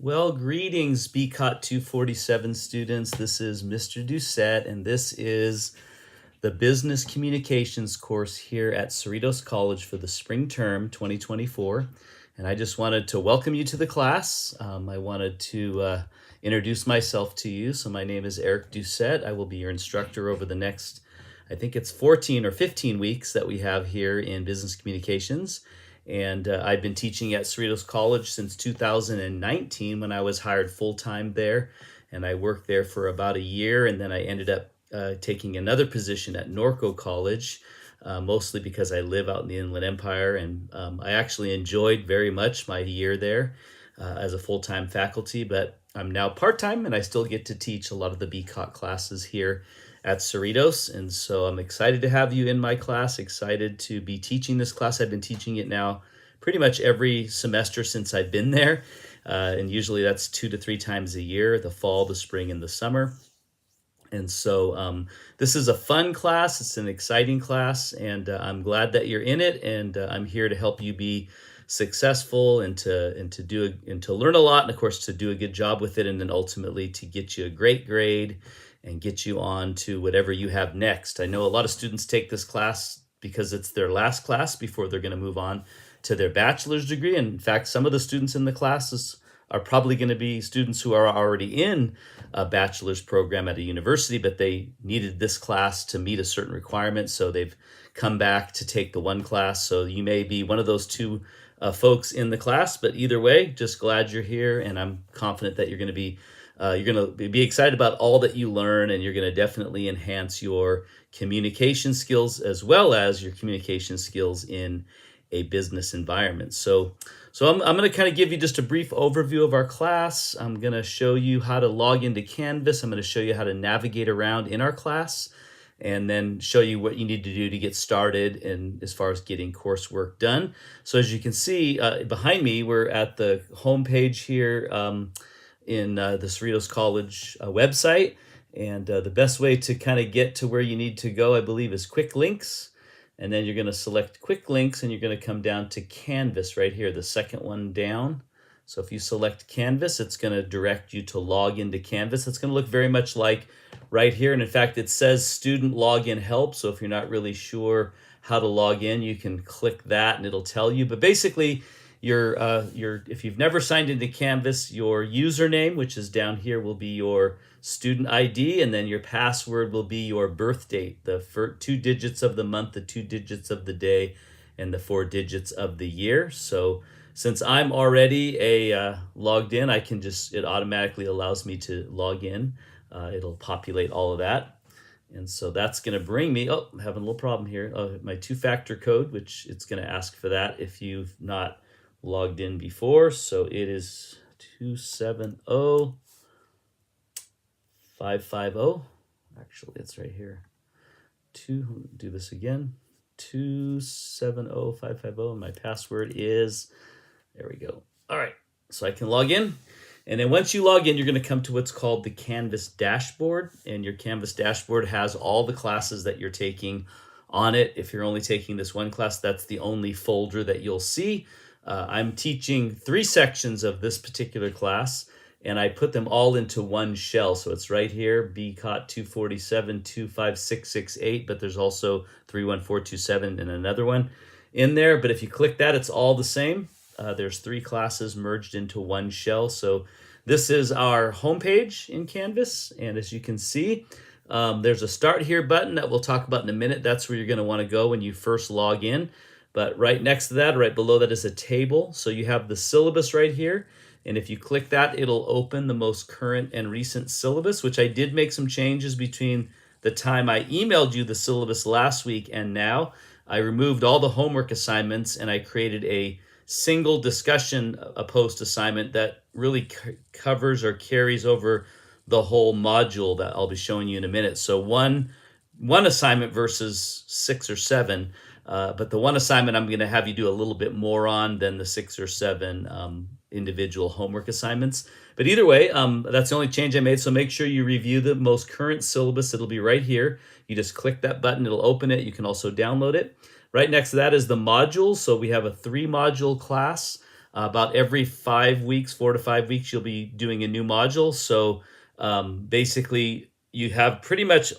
Well, greetings, BUS247 students. This is Mr. Doucette, and this is the Business Communications course here at Cerritos College for the spring term 2024. And I just wanted to welcome you to the class. I wanted to introduce myself to you. So my name is Eric Doucette. I will be your instructor over the next, I think it's 14 or 15 weeks that we have here in Business Communications. And I've been teaching at Cerritos College since 2019 when I was hired full-time there. And I worked there for about a year, and then I ended up taking another position at Norco College, mostly because I live out in the Inland Empire. And I actually enjoyed very much my year there as a full-time faculty, but I'm now part-time and I still get to teach a lot of the BCOT classes here at Cerritos. And so I'm excited to have you in my class, excited to be teaching this class. I've been teaching it now pretty much every semester since I've been there. And usually that's 2 to 3 times a year, the fall, the spring, and the summer. And so this is a fun class. It's an exciting class, and I'm glad that you're in it. And I'm here to help you be successful and to learn a lot, and of course to do a good job with it, and then ultimately to get you a great grade and get you on to whatever you have next. I know a lot of students take this class because it's their last class before they're going to move on to their bachelor's degree. And in fact, some of the students in the classes are probably going to be students who are already in a bachelor's program at a university, but they needed this class to meet a certain requirement, so they've come back to take the one class. So you may be one of those two folks in the class, but either way, just glad you're here, and I'm confident that you're going to be excited about all that you learn, and you're going to definitely enhance your communication skills as well as your communication skills in a business environment. So I'm going to kind of give you just a brief overview of our class. I'm going to show you how to log into Canvas. I'm going to show you how to navigate around in our class, and then show you what you need to do to get started and as far as getting coursework done. So as you can see behind me, we're at the home page here in the Cerritos College website. And the best way to kind of get to where you need to go, I believe, is quick links. And then you're going to select quick links, and you're going to come down to Canvas right here, the second one down. So if you select Canvas, it's going to direct you to log into Canvas. It's going to look very much like right here. And in fact, it says student login help. So if you're not really sure how to log in, you can click that and it'll tell you. But basically, if you've never signed into Canvas, your username, which is down here, will be your student ID, and then your password will be your birth date, the 2 digits of the month, the 2 digits of the day, and the 4 digits of the year. So since I'm already logged in, it automatically allows me to log in. It'll populate all of that. And so that's going to bring me, I'm having a little problem here, my 2-factor code, which it's going to ask for that if you've not logged in before. So it is 270550. Actually, it's right here. Do this again. 270550. And my password is, there we go. All right, so I can log in. And then once you log in, you're going to come to what's called the Canvas dashboard. And your Canvas dashboard has all the classes that you're taking on it. If you're only taking this one class, that's the only folder that you'll see. I'm teaching 3 sections of this particular class, and I put them all into one shell. So it's right here, BCOT247-25668, but there's also 31427 and another one in there. But if you click that, it's all the same. There's 3 classes merged into one shell. So this is our homepage in Canvas, and as you can see, there's a Start Here button that we'll talk about in a minute. That's where you're going to want to go when you first log in. But right next to that, right below that, is a table. So you have the syllabus right here. And if you click that, it'll open the most current and recent syllabus, which I did make some changes between the time I emailed you the syllabus last week and now. I removed all the homework assignments, and I created a single discussion post assignment that really covers or carries over the whole module that I'll be showing you in a minute. So one assignment versus 6 or 7. But the one assignment I'm going to have you do a little bit more on than the 6 or 7 individual homework assignments. But either way, that's the only change I made. So make sure you review the most current syllabus. It'll be right here. You just click that button. It'll open it. You can also download it. Right next to that is the modules. So we have a 3-module class. About every 5 weeks, 4 to 5 weeks, you'll be doing a new module. So basically, you have pretty much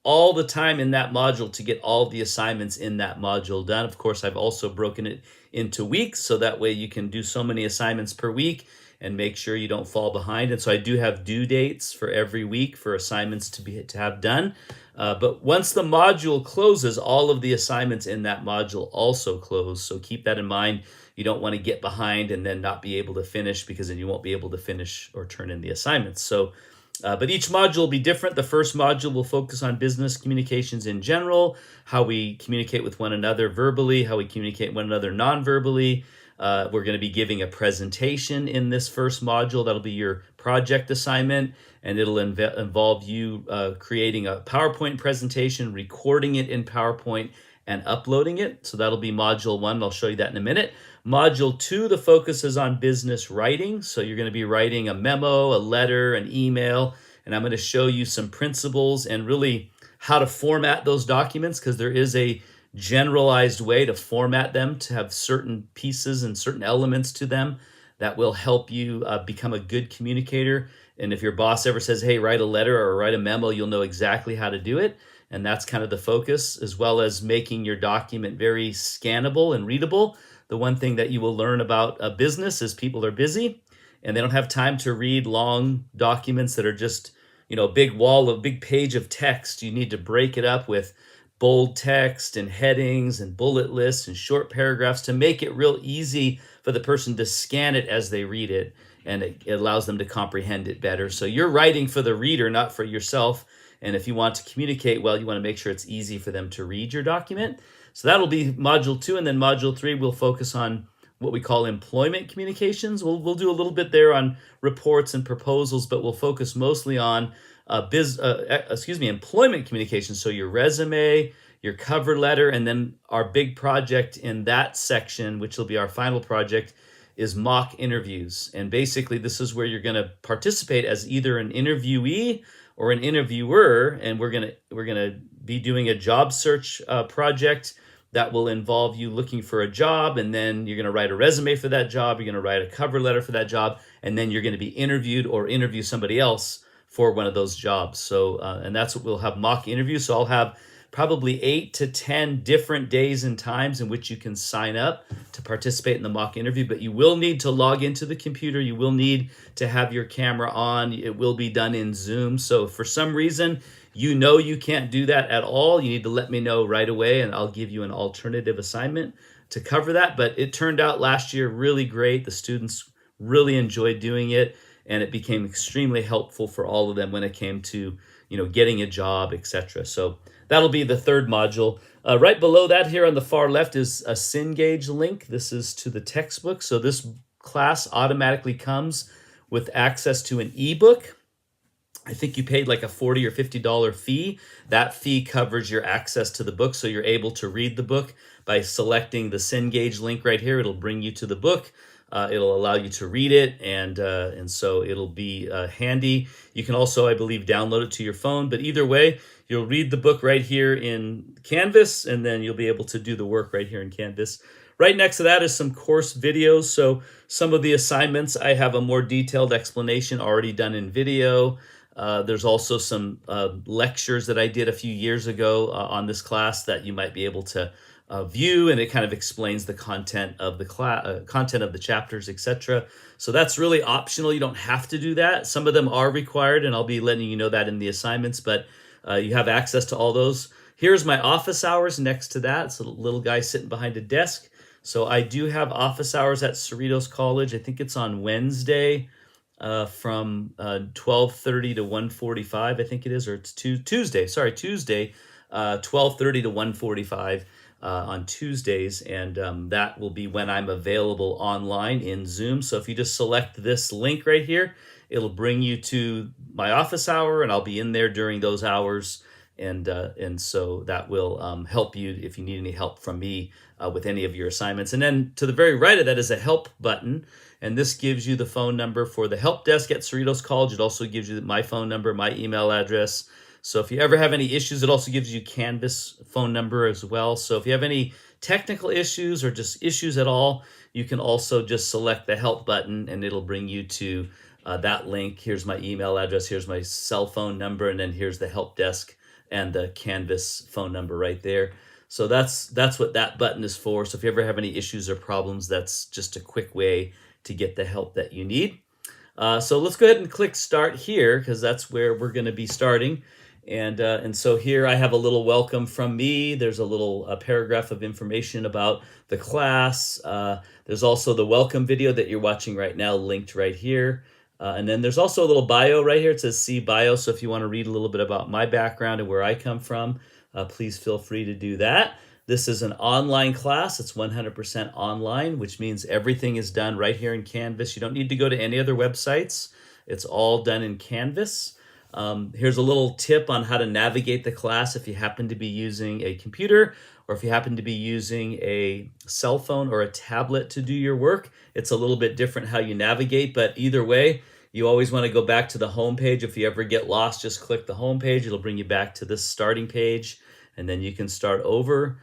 all the time in that module to get all the assignments in that module done. Of course, I've also broken it into weeks, so that way you can do so many assignments per week and make sure you don't fall behind. And so I do have due dates for every week for assignments to have done. But once the module closes, all of the assignments in that module also close. So keep that in mind. You don't want to get behind and then not be able to finish, because then you won't be able to finish or turn in the assignments. So, but each module will be different. The first module will focus on business communications in general, how we communicate with one another verbally, how we communicate with one another non-verbally. We're going to be giving a presentation in this first module. That'll be your project assignment, and it'll involve you creating a PowerPoint presentation, recording it in PowerPoint, and uploading it. So that'll be module 1. I'll show you that in a minute. Module 2, the focus is on business writing. So you're going to be writing a memo, a letter, an email, and I'm going to show you some principles and really how to format those documents, because there is a generalized way to format them to have certain pieces and certain elements to them that will help you become a good communicator. And if your boss ever says, hey, write a letter or write a memo, you'll know exactly how to do it. And that's kind of the focus, as well as making your document very scannable and readable. The one thing that you will learn about a business is people are busy and they don't have time to read long documents that are just, a big page of text. You need to break it up with bold text and headings and bullet lists and short paragraphs to make it real easy for the person to scan it as they read it, and it allows them to comprehend it better. So you're writing for the reader, not for yourself. And if you want to communicate well, you want to make sure it's easy for them to read your document. So that'll be module 2, and then module 3 we'll focus on what we call employment communications. We'll do a little bit there on reports and proposals, but we'll focus mostly on employment communications. So your resume, your cover letter, and then our big project in that section, which will be our final project, is mock interviews. And basically, this is where you're going to participate as either an interviewee or an interviewer, and we're gonna be doing a job search project that will involve you looking for a job, and then you're going to write a resume for that job, you're going to write a cover letter for that job, and then you're going to be interviewed or interview somebody else for one of those jobs. So, and that's what we'll have mock interviews. So I'll have probably 8 to 10 different days and times in which you can sign up to participate in the mock interview, but you will need to log into the computer. You will need to have your camera on. It will be done in Zoom. So if for some reason you can't do that at all, you need to let me know right away, and I'll give you an alternative assignment to cover that. But it turned out last year really great. The students really enjoyed doing it, and it became extremely helpful for all of them when it came to getting a job, etc. So that'll be the third module. Right below that here on the far left is a Cengage link. This is to the textbook. So this class automatically comes with access to an ebook. I think you paid like a $40 or $50 fee. That fee covers your access to the book, so you're able to read the book by selecting the Cengage link right here. It'll bring you to the book. It'll allow you to read it, and so it'll be handy. You can also, I believe, download it to your phone, but either way, you'll read the book right here in Canvas, and then you'll be able to do the work right here in Canvas. Right next to that is some course videos. So some of the assignments, I have a more detailed explanation already done in video. There's also some lectures that I did a few years ago on this class that you might be able to view, and it kind of explains the content of the content of the chapters, etc. So that's really optional. You don't have to do that. Some of them are required, and I'll be letting you know that in the assignments, but you have access to all those. Here's my office hours next to that. It's a little guy sitting behind a desk. So I do have office hours at Cerritos College. I think it's on Wednesday from 12:30 to 1:45, I think it is, or it's Tuesday, 12:30 to 1:45 on Tuesdays, and that will be when I'm available online in Zoom. So if you just select this link right here, it'll bring you to my office hour, and I'll be in there during those hours, and so that will help you if you need any help from me with any of your assignments. And then to the very right of that is a help button, and this gives you the phone number for the help desk at Cerritos College. It also gives you my phone number, my email address. So if you ever have any issues, it also gives you Canvas phone number as well. So if you have any technical issues or just issues at all, you can also just select the help button and it'll bring you to that link. Here's my email address, here's my cell phone number, and then here's the help desk and the Canvas phone number right there. So that's what that button is for. So if you ever have any issues or problems, that's just a quick way to get the help that you need. So let's go ahead and click start here, because that's where we're going to be starting. And so here I have a little welcome from me. There's a little paragraph of information about the class. There's also the welcome video that you're watching right now linked right here. And then there's also a little bio right here. It says see bio. So if you want to read a little bit about my background and where I come from, please feel free to do that. This is an online class. It's 100% online, which means everything is done right here in Canvas. You don't need to go to any other websites. It's all done in Canvas. Here's a little tip on how to navigate the class if you happen to be using a computer or if you happen to be using a cell phone or a tablet to do your work. It's a little bit different how you navigate, but either way, you always want to go back to the home page. If you ever get lost, just click the home page. It'll bring you back to this starting page, and then you can start over.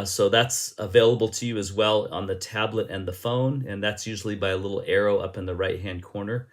So that's available to you as well on the tablet and the phone, and that's usually by a little arrow up in the right-hand corner.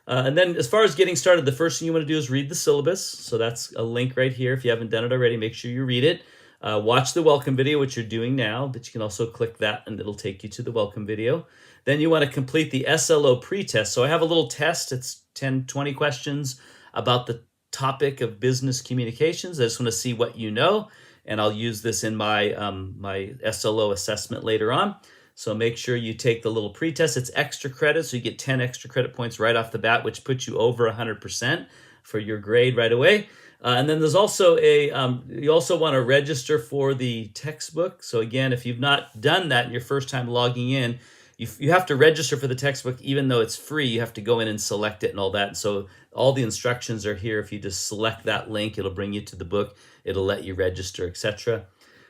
And then as far as getting started, the first thing you want to do is read the syllabus. So that's a link right here. If you haven't done it already, make sure you read it. Watch the welcome video, which you're doing now, but you can also click that and it'll take you to the welcome video. Then you want to complete the SLO pre-test. So I have a little test. It's 10, 20 questions about the topic of business communications. I just want to see what you know, and I'll use this in my, my SLO assessment later on. So make sure you take the little pretest. It's extra credit, so you get 10 extra credit points right off the bat, which puts you over 100% for your grade right away. And then there's also you also want to register for the textbook. So again, if you've not done that in your first time logging in, you have to register for the textbook. Even though it's free, you have to go in and select it and all that. And so all the instructions are here. If you just select that link, it'll bring you to the book. It'll let you register, etc.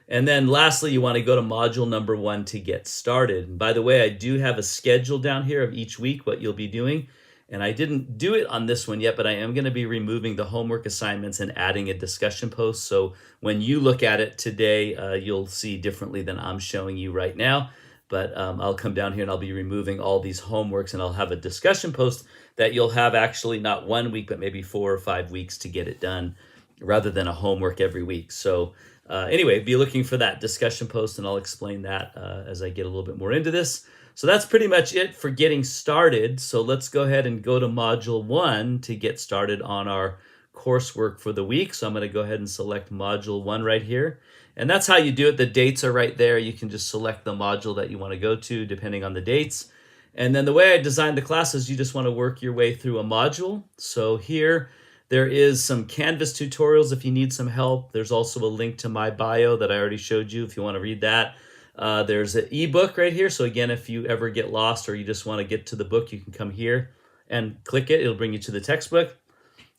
And then lastly, you want to go to module number 1 to get started. And by the way, I do have a schedule down here of each week, what you'll be doing. And I didn't do it on this one yet, but I am going to be removing the homework assignments and adding a discussion post. So when you look at it today, you'll see differently than I'm showing you right now. But I'll come down here and I'll be removing all these homeworks, and I'll have a discussion post that you'll have actually not 1 week, but maybe 4 or 5 weeks to get it done, rather than a homework every week. So anyway, be looking for that discussion post, and I'll explain that as I get a little bit more into this. So that's pretty much it for getting started. So let's go ahead and go to Module 1 to get started on our coursework for the week. So I'm going to go ahead and select Module 1 right here. And that's how you do it. The dates are right there. You can just select the module that you want to go to depending on the dates. And then the way I designed the class is you just want to work your way through a module. So here, there is some Canvas tutorials if you need some help. There's also a link to my bio that I already showed you if you want to read that. There's an ebook right here. So again, if you ever get lost or you just want to get to the book, you can come here and click it. It'll bring you to the textbook.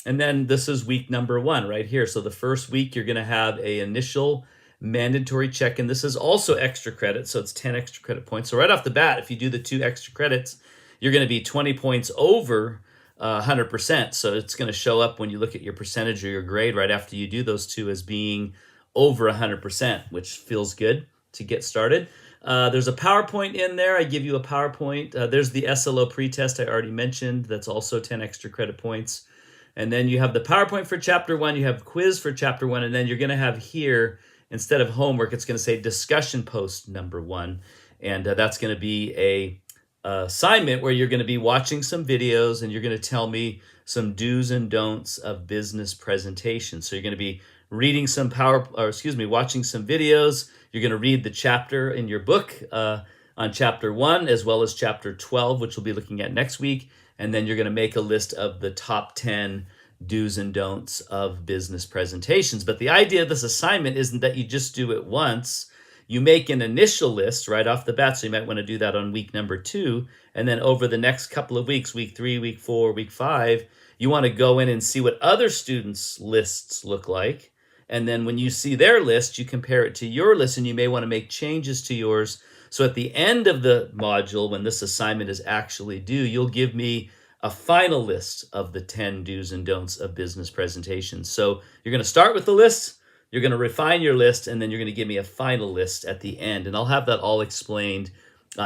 And then this is week number 1 right here. So the first week, you're going to have an initial mandatory check-in. This is also extra credit, so it's 10 extra credit points. So right off the bat, if you do the 2 extra credits, you're going to be 20 points over 100%. So it's going to show up when you look at your percentage or your grade right after you do those 2 as being over 100%, which feels good to get started. There's a PowerPoint in there. I give you a PowerPoint. There's the SLO pretest I already mentioned. That's also 10 extra credit points. And then you have the PowerPoint for Chapter 1. You have quiz for Chapter 1. And then you're going to have here, instead of homework, it's going to say discussion post number 1. And that's going to be a assignment where you're going to be watching some videos and you're going to tell me some do's and don'ts of business presentation. So you're going to be reading some watching some videos. You're going to read the chapter in your book on Chapter 1 as well as Chapter 12, which we'll be looking at next week. And then you're going to make a list of the top 10 do's and don'ts of business presentations. But the idea of this assignment isn't that you just do it once. You make an initial list right off the bat, so you might want to do that on week number 2. And then over the next couple of weeks, week 3, week 4, week 5, you want to go in and see what other students' lists look like. And then when you see their list, you compare it to your list, and you may want to make changes to yours. So at the end of the module, when this assignment is actually due, you'll give me a final list of the 10 do's and don'ts of business presentations. So you're going to start with the list, you're going to refine your list, and then you're going to give me a final list at the end. And I'll have that all explained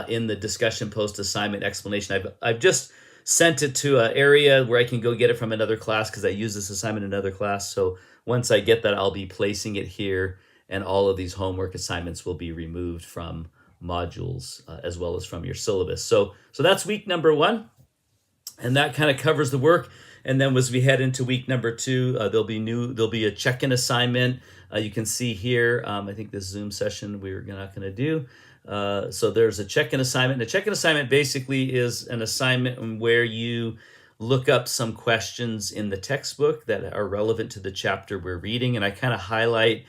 in the discussion post assignment explanation. I've just sent it to an area where I can go get it from another class because I use this assignment in another class. So once I get that, I'll be placing it here, and all of these homework assignments will be removed from modules as well as from your syllabus. So that's week number 1, and that kind of covers the work. And then as we head into week number 2, there'll be a check-in assignment. You can see here, I think this Zoom session we're not going to do. So there's a check-in assignment. The check-in assignment basically is an assignment where you look up some questions in the textbook that are relevant to the chapter we're reading, and I kind of highlight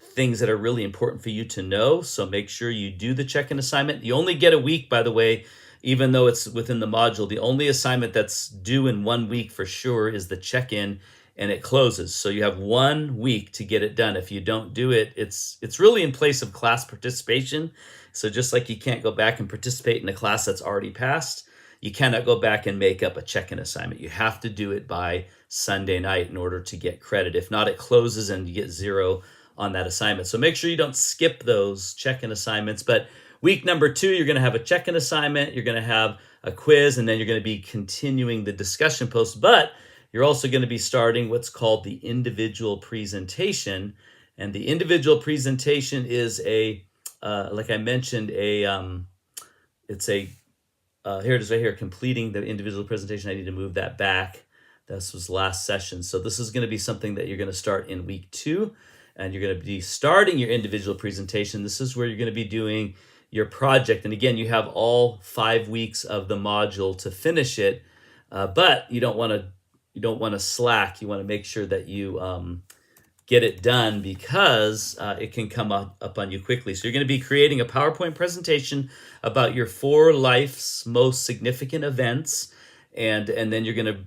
things that are really important for you to know. So make sure you do the check-in assignment. You only get a week, by the way, even though it's within the module. The only assignment that's due in 1 week for sure is the check-in, and it closes. So you have 1 week to get it done. If you don't do it, it's really in place of class participation. So just like you can't go back and participate in a class that's already passed, you cannot go back and make up a check-in assignment. You have to do it by Sunday night in order to get credit. If not, it closes and you get 0 on that assignment. So make sure you don't skip those check-in assignments. But week number 2, you're going to have a check-in assignment, you're going to have a quiz, and then you're going to be continuing the discussion post. But you're also going to be starting what's called the individual presentation. And the individual presentation is like I mentioned, it's a, here it is right here, completing the individual presentation. I need to move that back. This was last session. So this is going to be something that you're going to start in week 2, and you're going to be starting your individual presentation. This is where you're going to be doing your project. And again, you have all 5 weeks of the module to finish it, but you don't want to slack. You want to make sure that you get it done, because it can come up on you quickly. So you're going to be creating a PowerPoint presentation about your 4 life's most significant events, and then you're going to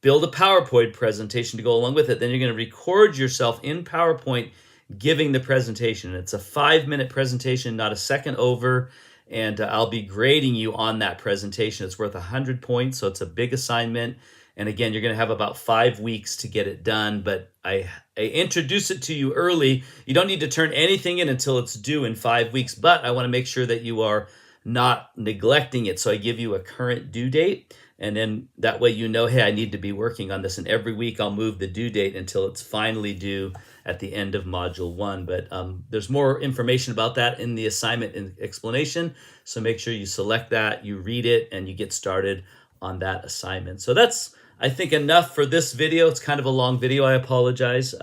build a PowerPoint presentation to go along with it. Then you're going to record yourself in PowerPoint giving the presentation. It's a 5-minute presentation, not a second over, and I'll be grading you on that presentation. It's worth 100 points, so it's a big assignment. And again, you're going to have about 5 weeks to get it done, but I introduce it to you early. You don't need to turn anything in until it's due in 5 weeks, but I want to make sure that you are not neglecting it. So I give you a current due date, and then that way you know, hey, I need to be working on this. And every week I'll move the due date until it's finally due at the end of Module 1. But there's more information about that in the assignment and explanation. So make sure you select that, you read it, and you get started on that assignment. So that's, I think, enough for this video. It's kind of a long video. I apologize.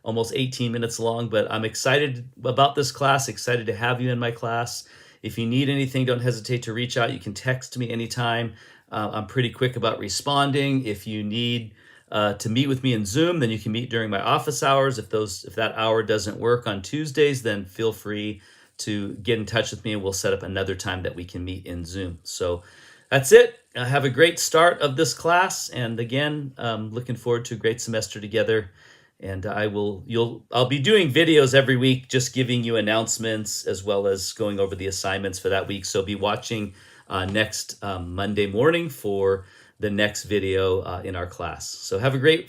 Almost 18 minutes long, but I'm excited about this class, excited to have you in my class. If you need anything, don't hesitate to reach out. You can text me anytime. I'm pretty quick about responding. If you need to meet with me in Zoom, then you can meet during my office hours. If that hour doesn't work on Tuesdays, then feel free to get in touch with me, and we'll set up another time that we can meet in Zoom. So that's it. Have a great start of this class, and again, looking forward to a great semester together. And I'll be doing videos every week, just giving you announcements as well as going over the assignments for that week. So be watching next Monday morning for the next video in our class. So have a great